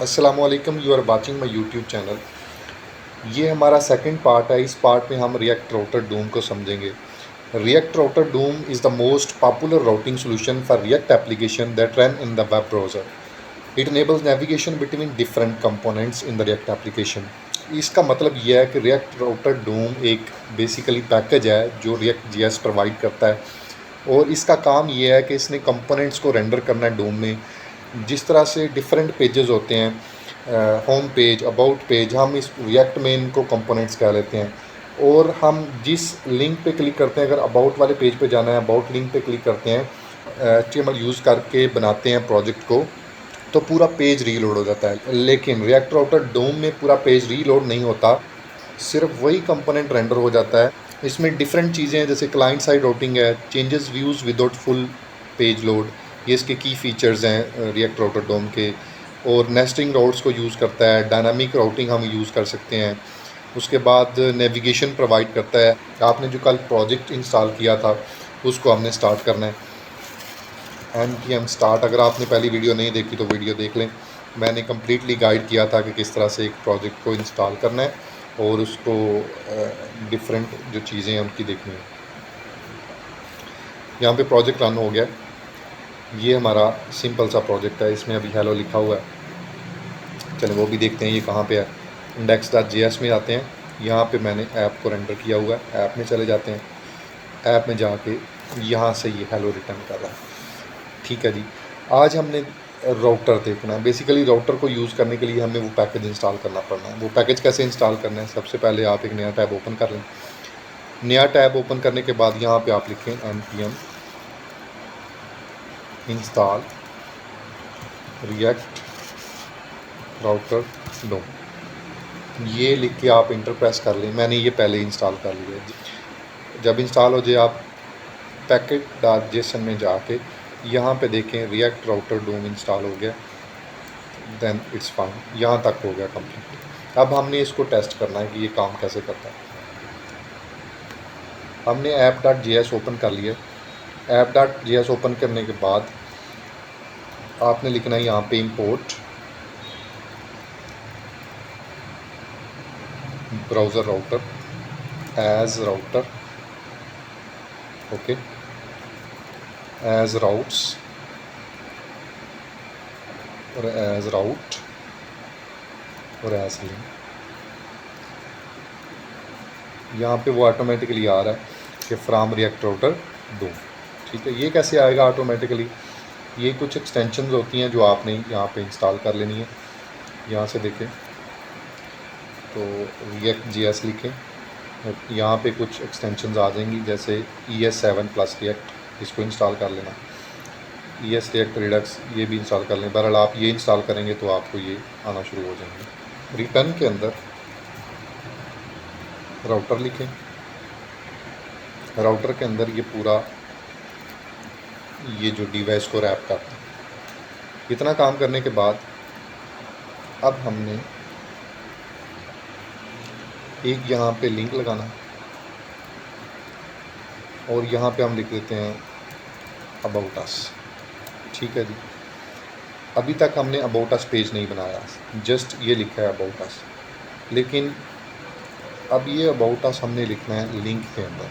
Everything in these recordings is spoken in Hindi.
अस्सलामुअलैकुम, you are watching my YouTube channel. ये हमारा सेकंड पार्ट है। इस पार्ट में हम रिएक्ट राउटर डूम को समझेंगे। React router Doom is the most popular routing solution for React application that run in the web browser. It enables navigation between different components in the React application. इसका मतलब यह है कि रिएक्ट राउटर डूम एक बेसिकली पैकेज है जो रिएक्ट जीएस प्रोवाइड करता है, और इसका काम यह है कि इसने कंपोनेंट्स को रेंडर करना है डूम में। जिस तरह से डिफरेंट पेजेस होते हैं, होम पेज, अबाउट पेज, हम इस रिएक्ट में इनको कंपोनेंट्स कह लेते हैं। और हम जिस लिंक पे क्लिक करते हैं, अगर अबाउट वाले पेज पे जाना है, अबाउट लिंक पे क्लिक करते हैं, HTML यूज़ करके बनाते हैं प्रोजेक्ट को, तो पूरा पेज रीलोड हो जाता है। लेकिन रिएक्ट राउटर डोम में पूरा पेज रीलोड नहीं होता, सिर्फ वही कंपोनेंट रेंडर हो जाता है। इसमें डिफरेंट चीज़ें हैं, जैसे क्लाइंट साइड राउटिंग है, changes views without full page load, ये इसके की फ़ीचर्स हैं रिएक्ट राउटर डोम के। और नेस्टिंग राउट्स को यूज़ करता है, डायनामिक राउटिंग हम यूज़ कर सकते हैं। उसके बाद नेविगेशन प्रोवाइड करता है। आपने जो कल प्रोजेक्ट इंस्टॉल किया था उसको हमने स्टार्ट करना है, npm स्टार्ट। अगर आपने पहली वीडियो नहीं देखी तो वीडियो देख लें। मैंने कम्प्लीटली गाइड किया था कि किस तरह से एक प्रोजेक्ट को इंस्टॉल करना है और उसको डिफरेंट जो चीज़ें हैं उनकी देखनी है। यहाँ पे प्रोजेक्ट रन हो गया। ये हमारा सिंपल सा प्रोजेक्ट है, इसमें अभी हेलो लिखा हुआ है। चलें वो भी देखते हैं ये कहाँ पे है। index.js में आते हैं, यहाँ पे मैंने ऐप को रेंडर किया हुआ है। ऐप में चले जाते हैं, ऐप में जाके यहाँ से ये हेलो रिटर्न कर रहा है। ठीक है जी। आज हमने राउटर देखना है। बेसिकली राउटर को यूज़ करने के लिए हमें वो पैकेज इंस्टॉल करना पड़ना है। वो पैकेज कैसे इंस्टॉल करना है, सबसे पहले आप एक नया टैब ओपन कर लें। नया टैब ओपन करने के बाद यहाँ पे आप लिखें npm इंस्टॉल रिएक्ट राउटर डोम। ये लिख के आप इंटर प्रेस कर लें। मैंने ये पहले इंस्टॉल कर लिया है। जब इंस्टॉल हो जाए आप package.json में जाके यहाँ पे देखें रिएक्ट राउटर डोम इंस्टॉल हो गया, देन इट्स फाइन। यहाँ तक हो गया कंप्लीट। अब हमने इसको टेस्ट करना है कि ये काम कैसे करता है। हमने app.js ओपन कर लिया। app.js ओपन करने के बाद आपने लिखना है यहाँ पे import browser router as router, okay, as routes और एज राउट और एज लिंक। यहाँ पे वो ऑटोमेटिकली आ रहा है कि फ्रॉम रिएक्ट राउटर डोम। ठीक है, ये कैसे आएगा ऑटोमेटिकली? ये कुछ एक्सटेंशंस होती हैं जो आपने यहाँ पे इंस्टॉल कर लेनी है। यहाँ से देखें तो रिएक्ट जीएस लिखें, यहाँ पे कुछ एक्सटेंशंस आ जाएंगी, जैसे ES7 प्लस रिएक्ट, इसको इंस्टॉल कर लेना। ES रिएक्ट रिडक्स ये भी इंस्टॉल कर लें। बहरहाल आप ये इंस्टॉल करेंगे तो आपको ये आना शुरू हो जाएंगे। रिटर्न के अंदर राउटर लिखें। राउटर के अंदर ये पूरा ये जो डिवाइस को रैप करता है। इतना काम करने के बाद अब हमने एक यहाँ पे लिंक लगाना है और यहाँ पे हम लिख देते हैं अबाउट अस। ठीक है जी। अभी तक हमने अबाउट अस पेज नहीं बनाया, जस्ट ये लिखा है अबाउट अस। लेकिन अब ये अबाउट अस हमने लिखना है लिंक के अंदर।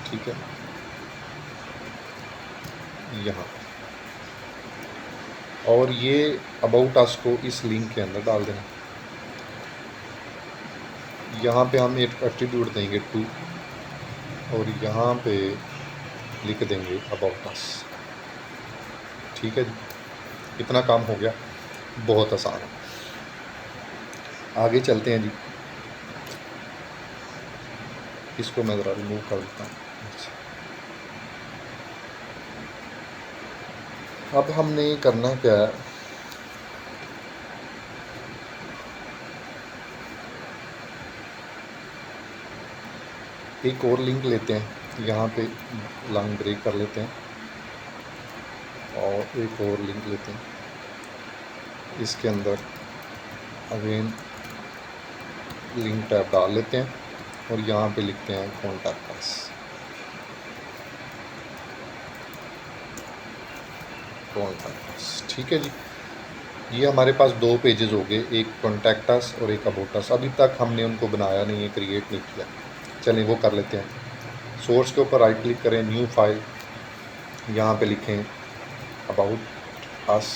ठीक है, यहाँ, और ये अबाउट अस को इस लिंक के अंदर डाल देना। यहाँ पे हम एक एट्रीब्यूट देंगे टू और यहाँ पे लिख देंगे अबाउट अस। ठीक है जी, इतना काम हो गया, बहुत आसान है। आगे चलते हैं जी। इसको मैं ज़रा रिमूव कर देता हूँ। अब हमने करना क्या है, एक और लिंक लेते हैं, यहाँ पे लॉन्ग ब्रेक कर लेते हैं और एक और लिंक लेते हैं। इसके अंदर अगेन लिंक टैब डाल लेते हैं और यहाँ पे लिखते हैं कॉन्टैक्ट अस। कॉन्टैक्ट अस, ठीक है जी। ये हमारे पास दो पेजेस हो गए, एक कॉन्टैक्ट अस और एक अबाउट अस। अभी तक हमने उनको बनाया नहीं है, क्रिएट नहीं किया। चलिए वो कर लेते हैं। सोर्स के ऊपर राइट क्लिक करें, न्यू फाइल, यहाँ पे लिखें अबाउट अस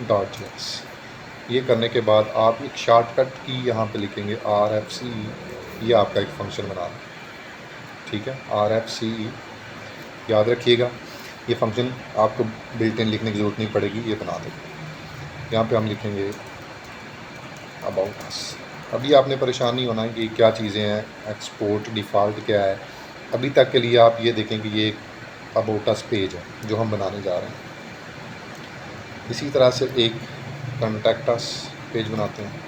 डॉट जेएस। ये करने के बाद आप एक शॉर्टकट की यहाँ पे लिखेंगे RFCE। ये आपका एक फंक्शन बना दें, ठीक है। RFCE याद रखिएगा, ये फंक्शन आपको बिल्ट इन लिखने की ज़रूरत नहीं पड़ेगी, ये बना देंगे। यहाँ पे हम लिखेंगे अबाउट अस। अभी आपने परेशान नहीं होना है कि क्या चीज़ें हैं, एक्सपोर्ट डिफ़ॉल्ट क्या है। अभी तक के लिए आप ये देखें कि ये एक अबाउट अस पेज है जो हम बनाने जा रहे हैं। इसी तरह से एक कॉन्टैक्ट अस पेज बनाते हैं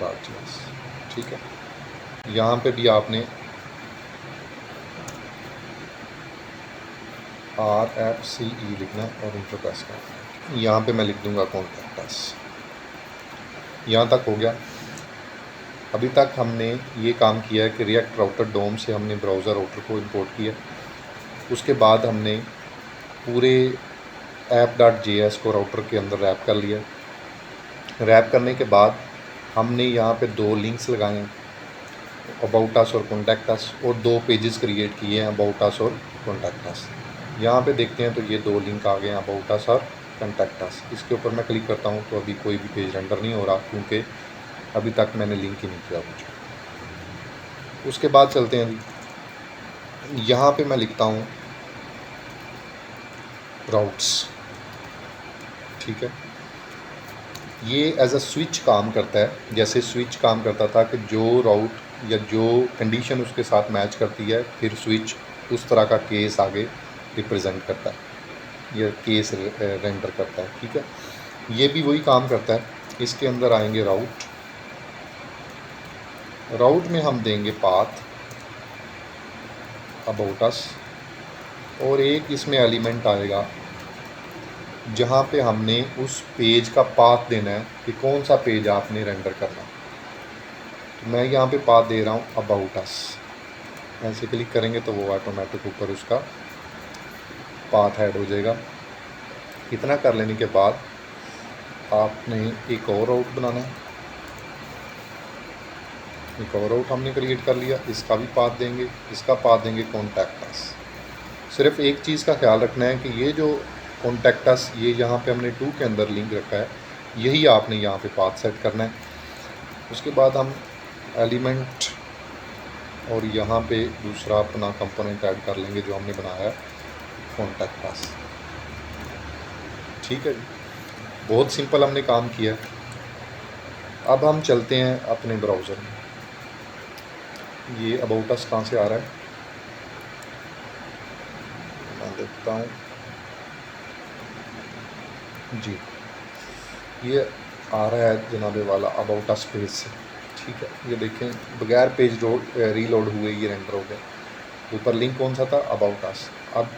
डॉट जेएस, ठीक है। यहाँ पे भी आपने RFCE लिखना और इंटर प्रेस करना। यहाँ पे मैं लिख दूँगा कॉन्टैक्ट अस। यहाँ तक हो गया। अभी तक हमने ये काम किया है कि रिएक्ट राउटर डोम से हमने ब्राउज़र राउटर को इंपोर्ट किया। उसके बाद हमने पूरे app.js को राउटर के अंदर रैप कर लिया। रैप करने के बाद हमने यहाँ पे दो लिंक्स लगाए हैं, अबाउट अस और कॉन्टैक्ट अस, और दो पेजेस क्रिएट किए हैं, अबाउट अस और कॉन्टैक्ट अस। यहाँ पे देखते हैं तो ये दो लिंक आ गए हैं, अबाउट अस और कॉन्टैक्ट अस। इसके ऊपर मैं क्लिक करता हूँ तो अभी कोई भी पेज रेंडर नहीं हो रहा, क्योंकि अभी तक मैंने लिंक ही नहीं किया कुछ। उसके बाद चलते हैं जी, यहाँ पे मैं लिखता हूँ राउट्स, ठीक है। ये एज अ स्विच काम करता है, जैसे स्विच काम करता था कि जो राउट या जो कंडीशन उसके साथ मैच करती है, फिर स्विच उस तरह का केस आगे रिप्रेजेंट करता है, ये केस रेंडर करता है, ठीक है। ये भी वही काम करता है। इसके अंदर आएंगे राउट, राउट में हम देंगे पाथ अबाउट अस, और एक इसमें एलिमेंट आएगा जहाँ पे हमने उस पेज का पाथ देना है कि कौन सा पेज आपने रेंडर करना। तो मैं यहाँ पे पाथ दे रहा हूँ अबाउट अस। ऐसे क्लिक करेंगे तो वो ऑटोमेटिक ऊपर उसका पाथ ऐड हो जाएगा। इतना कर लेने के बाद आपने एक और राउट बनाना है। एक और राउट हमने क्रिएट कर लिया, इसका भी पाथ देंगे, इसका पाथ देंगे कॉन्टैक्ट अस। सिर्फ एक चीज़ का ख्याल रखना है कि ये जो कॉन्टैक्ट अस, ये यहाँ पे हमने टू के अंदर लिंक रखा है, यही आपने यहाँ पे पाथ सेट करना है। उसके बाद हम एलिमेंट और यहाँ पे दूसरा अपना कंपोनेंट ऐड कर लेंगे जो हमने बनाया है कॉन्टैक्ट अस, ठीक है जी। बहुत सिंपल हमने काम किया है। अब हम चलते हैं अपने ब्राउज़र में। ये अबाउट अस कहाँ से आ रहा है, मैं देखता हूँ जी, ये आ रहा है जनाबे वाला अबाउट अस पेज से, ठीक है। ये देखें बगैर पेज रीलोड हुए ये रेंडर हो गया। ऊपर लिंक कौन सा था, अबाउट अस। अब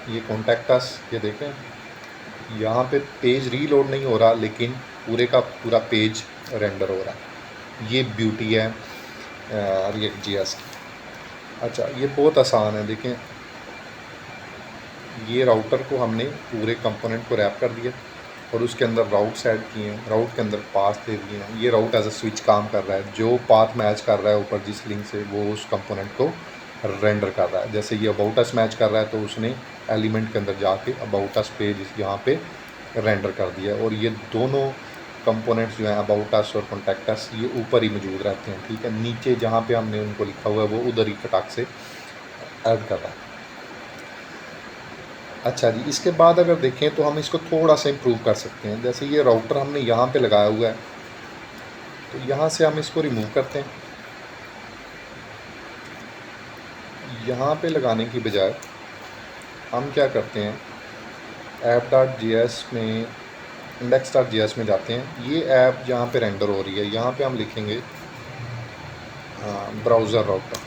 ये कॉन्टैक्ट अस, ये देखें यहाँ पे पेज रीलोड नहीं हो रहा, लेकिन पूरे का पूरा पेज रेंडर हो रहा है। ये ब्यूटी है रिएक्ट जेएस की। अच्छा, ये बहुत आसान है। देखें ये राउटर को हमने पूरे कंपोनेंट को रैप कर दिया और उसके अंदर राउट्स ऐड किए हैं, राउट के अंदर पाथ दे दिए हैं। ये राउट एज अ स्विच काम कर रहा है, जो पाथ मैच कर रहा है ऊपर जिस लिंक से, वो उस कंपोनेंट को रेंडर कर रहा है। जैसे ये अबाउट अस मैच कर रहा है तो उसने एलिमेंट के अंदर जाके अबाउट अस पेज यहाँ पे रेंडर कर दिया। और ये दोनों कंपोनेंट्स जो हैं अबाउट अस और कॉन्टैक्ट अस, ये ऊपर ही मौजूद रहते हैं, ठीक है। नीचे जहाँ पे हमने उनको लिखा हुआ है वो उधर ही फटाक से ऐड कर रहा है। अच्छा जी, इसके बाद अगर देखें तो हम इसको थोड़ा सा इम्प्रूव कर सकते हैं। जैसे ये राउटर हमने यहाँ पे लगाया हुआ है, तो यहाँ से हम इसको रिमूव करते हैं। यहाँ पे लगाने की बजाय हम क्या करते हैं, app.js में index.js में जाते हैं। ये ऐप जहाँ पे रेंडर हो रही है, यहाँ पे हम लिखेंगे ब्राउज़र राउटर,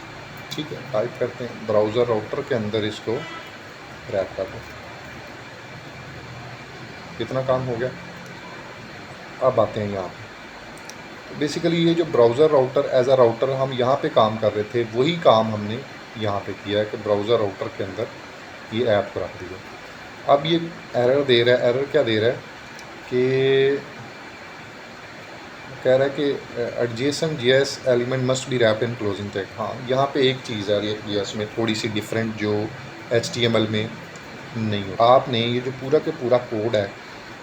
ठीक है। टाइप करते हैं ब्राउज़र राउटर, के अंदर इसको रैप कर दो। कितना काम हो गया। अब आते हैं यहाँ पे। बेसिकली ये जो browser router as a router हम यहाँ पे काम कर रहे थे, वही काम हमने यहाँ पे किया है कि ब्राउज़र राउटर के अंदर ये ऐप को रख दिया। अब ये एरर दे रहा है। एरर क्या दे रहा है कि कह रहा है कि adjacent GS element must be wrapped in closing tag. हाँ, यहाँ पे एक चीज़ आ रही है जीएस में थोड़ी सी डिफरेंट, जो HTML में नहीं हो। आपने ये जो पूरा के पूरा कोड है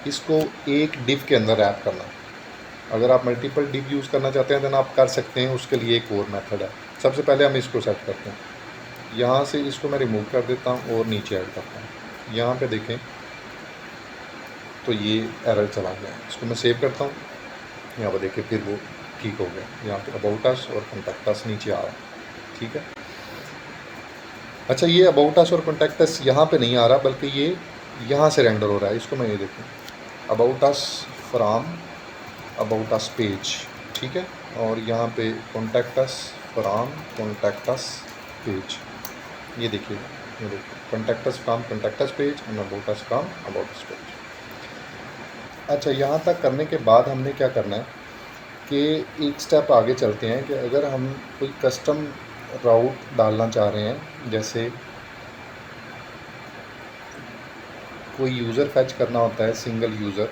इसको एक डिव के अंदर रैप करना है। अगर आप मल्टीपल डिव यूज़ करना चाहते हैं तो आप कर सकते हैं, उसके लिए एक और मेथड है। सबसे पहले हम इसको सेट करते हैं, यहाँ से इसको मैं रिमूव कर देता हूँ और नीचे ऐड करता हूँ। यहाँ पे देखें तो ये एरर चला गया, इसको मैं सेव करता हूँ। यहाँ पर देखिए फिर वो ठीक हो गया। यहाँ पे अबाउट अस और कॉन्टैक्ट अस नीचे आ रहा है, ठीक है। अच्छा, ये अबाउट अस और कॉन्टैक्ट अस यहाँ पे नहीं आ रहा, बल्कि ये यहाँ से रेंडर हो रहा है। इसको मैं ये देखूँ, about us from about us page, ठीक है। और यहाँ पे contact us from contact us page, ये देखिए, ये देखिए contact us from contact us page and about us from about us page. अच्छा, यहाँ तक करने के बाद हमने क्या करना है कि एक स्टेप आगे चलते हैं कि अगर हम कोई कस्टम राउट डालना चाह रहे हैं, जैसे कोई यूज़र फैच करना होता है सिंगल यूज़र,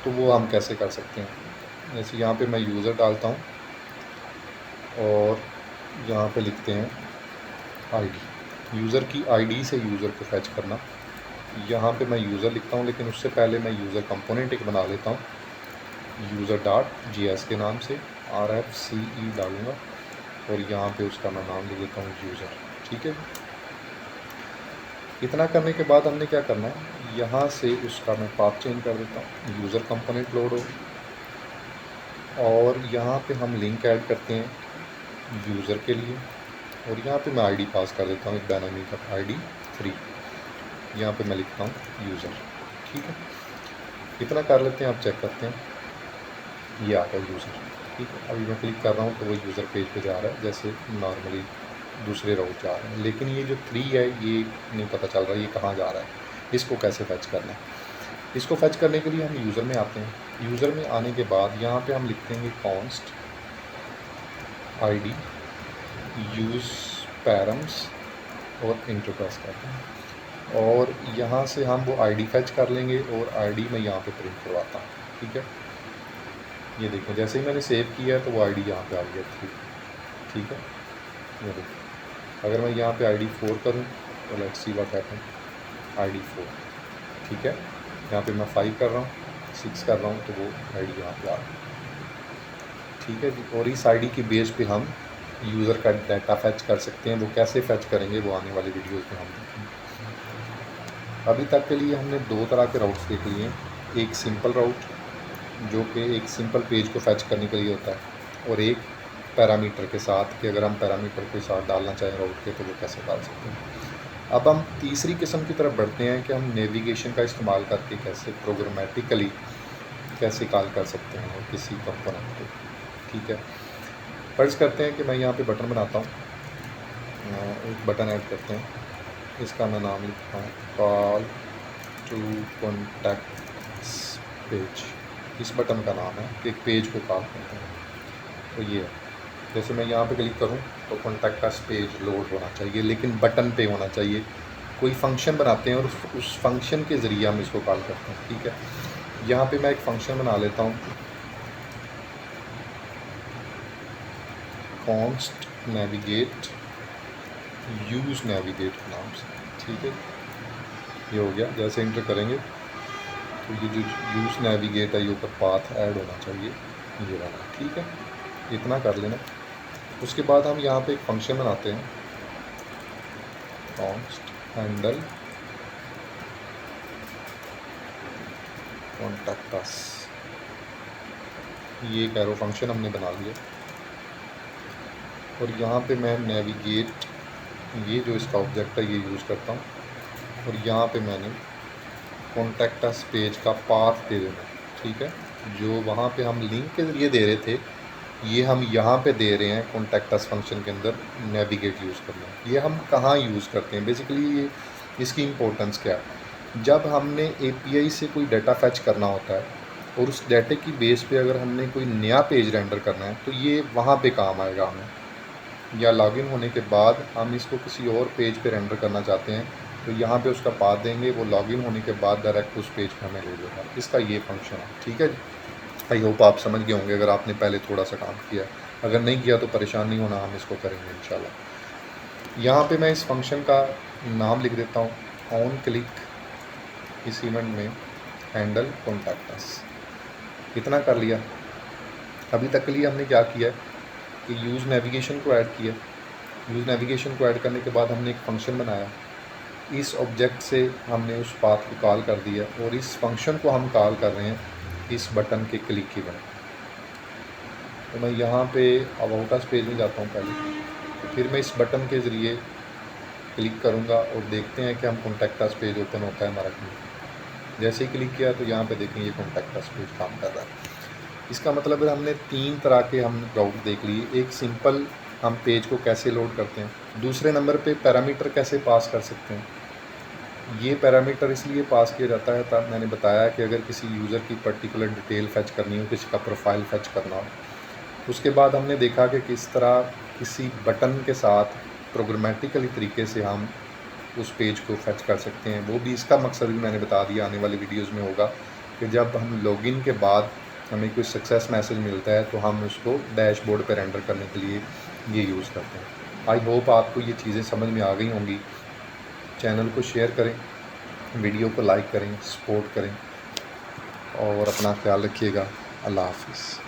तो वो हम कैसे कर सकते हैं। जैसे यहाँ पे मैं यूज़र डालता हूँ और यहाँ पे लिखते हैं आईडी, यूज़र की आईडी से यूज़र को फैच करना। यहाँ पे मैं यूज़र लिखता हूँ, लेकिन उससे पहले मैं यूज़र कंपोनेंट एक बना लेता हूँ, यूज़र डॉट जीएस के नाम से RFCE डालूँगा और यहाँ पे उसका मैं नाम लिख देता हूँ यूज़र, ठीक है। इतना करने के बाद हमने क्या करना है, यहाँ से उसका मैं पाथ चेंज कर देता हूँ, यूज़र कंपोनेंट लोड हो, और यहाँ पे हम लिंक ऐड करते हैं यूज़र के लिए, और यहाँ पे मैं आईडी पास कर देता हूँ, एक डायनामिक ID 3, यहाँ पे मैं लिखता हूँ यूज़र, ठीक है। इतना कर लेते हैं, आप चेक करते हैं, ये आ गया यूज़र, ठीक है। अभी मैं क्लिक कर रहा हूँ तो वो यूज़र पेज पे जा रहा है, जैसे नॉर्मली दूसरे राउट जा रहे हैं। लेकिन ये जो 3 है ये नहीं पता चल रहा है ये कहाँ जा रहा है, इसको कैसे फैच करना है। इसको फैच करने के लिए हम यूज़र में आते हैं। यूज़र में आने के बाद यहाँ पे हम लिखते हैं कॉन्स्ट ID यूज़ पैरम्स और इंटर प्रेस करते हैं, और यहाँ से हम वो ID फैच कर लेंगे और ID मैं यहाँ पे प्रिंट करवाता हूँ, ठीक है। ये देखें, जैसे ही मैंने सेव किया तो वो ID यहाँ पे आ गया 3, ठीक है। ये देखिए, अगर मैं यहाँ पे ID 4 करूँ तो let's see what happen, ID 4, ठीक है। यहाँ पे मैं 5 कर रहा हूँ, 6 कर रहा हूँ, तो वो ID यहाँ पे आ रहा है, ठीक है जी। और इस ID की बेस पे हम यूज़र का डाटा फैच कर सकते हैं। वो कैसे फैच करेंगे वो आने वाली वीडियोस में हम देखेंगे। अभी तक के लिए हमने 2 तरह के राउट्स देख लिए हैं, एक सिंपल राउट जो कि एक सिंपल पेज को फैच करने के लिए होता है, और एक पैरामीटर के साथ कि अगर हम पैरामीटर के साथ डालना चाहें राउट के तो वो कैसे डाल सकते हैं। अब हम तीसरी किस्म की तरफ बढ़ते हैं कि हम नेविगेशन का इस्तेमाल करके कैसे प्रोग्रामेटिकली कैसे कॉल कर सकते हैं किसी कंपोनेंट को, ठीक है। फर्ज़ करते हैं कि मैं यहाँ पे बटन बनाता हूँ, एक बटन ऐड करते हैं, इसका मैं नाम लिखता हूँ कॉल टू कॉन्टैक्ट्स पेज। इस बटन का नाम है कि एक पेज को कॉल करते हैं। तो ये है, जैसे मैं यहाँ पे क्लिक करूँ तो कॉन्टैक्ट का पेज लोड होना चाहिए, लेकिन बटन पे होना चाहिए। कोई फंक्शन बनाते हैं और उस फंक्शन के ज़रिए हम इसको कॉल करते हैं, ठीक है। यहाँ पे मैं एक फंक्शन बना लेता हूँ कॉन्स्ट नेविगेट यूज़ नेविगेट के नाम से, ठीक है। ये हो गया, जैसे इंटर करेंगे तो ये जो यूज़ नेविगेट है ये ऊपर पाथ ऐड होना चाहिए, ये वाला, ठीक है। इतना कर लेना। उसके बाद हम यहाँ पे एक फंक्शन बनाते हैं कॉन्स्ट हैंडल कॉन्टैक्ट अस, ये एक एरो फंक्शन हमने बना लिया, और यहाँ पे मैं नेविगेट ये जो इसका ऑब्जेक्ट है ये यूज़ करता हूँ, और यहाँ पे मैंने कॉन्टैक्ट अस पेज का पाथ दे देना, ठीक है। जो वहाँ पे हम लिंक के ज़रिए दे रहे थे ये हम यहाँ पे दे रहे हैं कॉन्टैक्ट अस फंक्शन के अंदर नेविगेट यूज़ करना। ये हम कहाँ यूज़ करते हैं बेसिकली, ये इसकी इम्पोर्टेंस क्या है। जब हमने API से कोई डाटा फैच करना होता है और उस डाटे की बेस पे अगर हमने कोई नया पेज रेंडर करना है तो ये वहाँ पे काम आएगा हमें, या लॉगिन होने के बाद हम इसको किसी और पेज पे रेंडर करना चाहते हैं तो यहाँ पे उसका पाथ देंगे, वो लॉगिन होने के बाद डायरेक्ट उस पेज पे हमें ले जाएगा। इसका ये फंक्शन है, ठीक है जी। आई होप आप समझ गए होंगे अगर आपने पहले थोड़ा सा काम किया। अगर नहीं किया तो परेशान नहीं होना, हम इसको करेंगे इंशाल्लाह। यहाँ पे मैं इस फंक्शन का नाम लिख देता हूँ, ऑन क्लिक इस इवेंट में हैंडल कॉन्टैक्ट अस। इतना कर लिया। अभी तक के लिए हमने क्या किया कि यूज़ नेविगेशन को ऐड किया। यूज़ नेविगेशन को ऐड करने के बाद हमने एक फ़ंक्शन बनाया। इस ऑब्जेक्ट से हमने उस पाथ को कॉल कर दिया और इस फंक्शन को हम कॉल कर रहे हैं इस बटन के क्लिक की वजह। तो मैं यहाँ पे अबाउट अस पेज में जाता हूँ पहले, तो फिर मैं इस बटन के ज़रिए क्लिक करूँगा और देखते हैं कि हम कॉन्टैक्ट अस पेज ओपन होता है हमारा। जैसे ही क्लिक किया तो यहाँ पे देखें ये कॉन्टैक्ट अस पेज काम कर रहा है। इसका मतलब है हमने 3 तरह के हम राउट देख लिए। एक सिंपल हम पेज को कैसे लोड करते हैं, दूसरे नंबर पे पैरामीटर कैसे पास कर सकते हैं। ये पैरामीटर इसलिए पास किया जाता है, तब मैंने बताया कि अगर किसी यूज़र की पर्टिकुलर डिटेल फैच करनी हो, किसी का प्रोफाइल फैच करना हो। उसके बाद हमने देखा कि किस तरह किसी बटन के साथ प्रोग्रामेटिकली तरीके से हम उस पेज को फैच कर सकते हैं। वो भी इसका मकसद भी मैंने बता दिया, आने वाली वीडियोज़ में होगा कि जब हम लॉगिन के बाद हमें कोई सक्सेस मैसेज मिलता है तो हम उसको डैशबोर्ड पर रेंडर करने के लिए ये यूज़ करते हैं। आई होप आपको ये चीज़ें समझ में आ गई होंगी। चैनल को शेयर करें, वीडियो को लाइक करें, सपोर्ट करें और अपना ख्याल रखिएगा। अल्लाह हाफिज़।